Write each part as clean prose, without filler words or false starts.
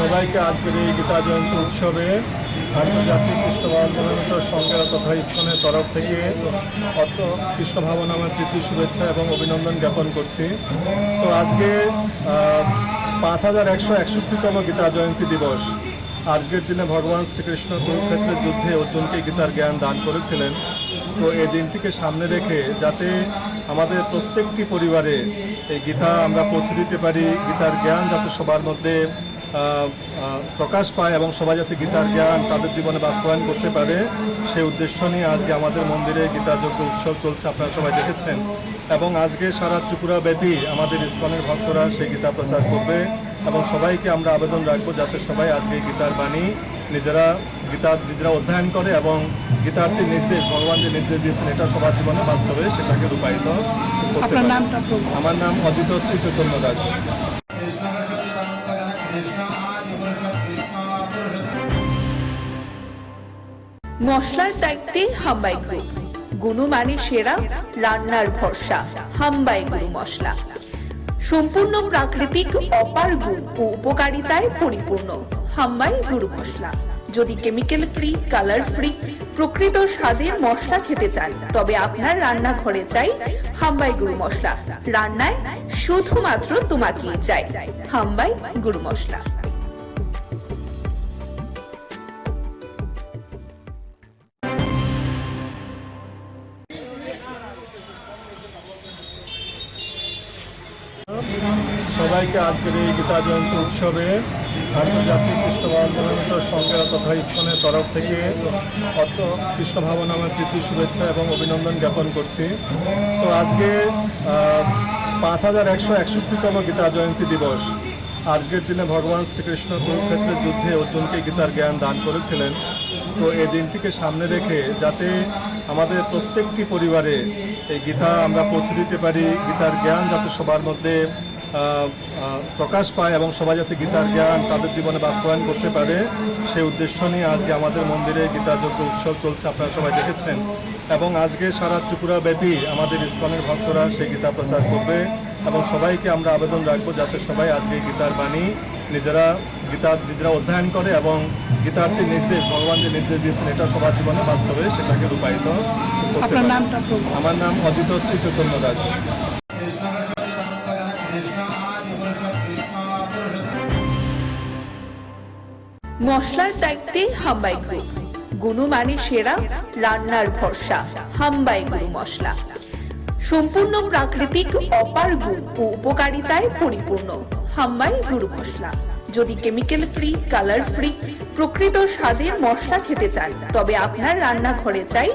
সবাইকে আজকের এই গীতা জয়ন্তী উৎসবে আন্তর্জাতিক কৃষ্ণ ভাবনা সংঘ তথা ইসকনের তরফ থেকে কৃষ্ণ ভাবনা আমার প্রীতি শুভেচ্ছা এবং অভিনন্দন জ্ঞাপন করছি। তো আজকে 5161তম গীতা জয়ন্তী দিবস। আজকের দিনে ভগবান শ্রীকৃষ্ণ কুরুক্ষেত্রের যুদ্ধে অর্জুনকে গীতার জ্ঞান দান করেছিলেন। তো এই দিনটিকে সামনে রেখে যাতে আমাদের প্রত্যেকটি পরিবারে এই গীতা আমরা পৌঁছে দিতে পারি, গীতার জ্ঞান যাতে সবার মধ্যে প্রকাশ পায় এবং সবাই যাতে গীতার জ্ঞান তাদের জীবনে বাস্তবায়ন করতে পারে, সেই উদ্দেশ্য নিয়ে আজকে আমাদের মন্দিরে গীতা যজ্ঞ উৎসব চলছে, আপনারা সবাই দেখেছেন। এবং আজকে সারা ত্রিপুরা ব্যাপী আমাদের ইসকনের ভক্তরা সেই গীতা প্রচার করবে এবং সবাইকে আমরা আবেদন রাখবো যাতে সবাই আজকে গীতার বাণী নিজেরা অধ্যয়ন করে এবং গীতার যে নির্দেশ, ভগবান যে নির্দেশ দিয়েছেন এটা সবার জীবনে বাস্তবে সেটাকে রূপায়িত করতে পারে। আমার নাম অজিত শ্রী চৈতন্য দাস। মশলার দায়িত্বে হাম্বাই গ্রুপ, গুণমানে সেরা, রান্নার ভরসা হাম্বাই গুরু মশলা। সম্পূর্ণ প্রাকৃতিক, অপার গুণ ও উপকারিতায় পরিপূর্ণ হাম্বাই গুরু মশলা। যদি কেমিক্যাল ফ্রি, কালার ফ্রি, প্রকৃত স্বাদের মশলা খেতে চান তবে আপনার রান্নাঘরে চাই হাম্বাই গুরু মশলা। রান্নায় শুধুমাত্র তোমাকেই চাই হাম্বাই গুরু মশলা। সবাইকে আজকের এই গীতা জয়ন্তী উৎসবে আন্তর্জাতিক কৃষ্ণ ভাবনা সংঘ তথা ইসকনের তরফ থেকে কৃষ্ণ ভাবনা আমার প্রীতি শুভেচ্ছা এবং অভিনন্দন জ্ঞাপন করছি। তো আজকে 5161তম গীতা জয়ন্তী দিবস। আজকের দিনে ভগবান শ্রীকৃষ্ণ কুরুক্ষেত্রের যুদ্ধে অর্জুনকে গীতার জ্ঞান দান করেছিলেন। তো এই দিনটিকে সামনে রেখে যাতে আমাদের প্রত্যেকটি পরিবারে এই গীতা আমরা পৌঁছে দিতে পারি, গীতার জ্ঞান যাতে সবার মধ্যে প্রকাশ পায় এবং সবাই যাতে গীতার জ্ঞান তাদের জীবনে বাস্তবায়ন করতে পারে, সেই উদ্দেশ্য নিয়ে আজকে আমাদের মন্দিরে গীতা যজ্ঞ উৎসব চলছে, আপনারা সবাই দেখেছেন। এবং আজকে সারা ত্রিপুরা ব্যাপী আমাদের ইসকনের ভক্তরা সেই গীতা প্রচার করবে এবং সবাইকে আমরা আবেদন রাখবো যাতে সবাই আজকে গীতার বাণী নিজেরা অধ্যয়ন করে এবং গীতার যে নির্দেশ, ভগবান যে নির্দেশ দিয়েছেন এটা সবার জীবনে বাস্তবে সেটাকে রূপায়িত করতে পারে। আমার নাম অজিত শ্রী চৈতন্য দাস। মশলার দায়িত্বে হাম্বাই গ্রুপ, গুণমানে সেরা, রান্নার ভরসা হাম্বাই গুরু মশলা। সম্পূর্ণ প্রাকৃতিক, অপার গুণ ও উপকারিতায় পরিপূর্ণ হাম্বাই গুরু মশলা। যদি কেমিক্যাল ফ্রি, কালার ফ্রি, প্রকৃত স্বাদের মশলা খেতে চান তবে আপনার রান্নাঘরে চাই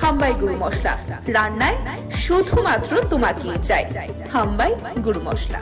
হাম্বাই গুরু মশলা। রান্নায় শুধুমাত্র তোমাকেই চাই হাম্বাই গুরু মশলা।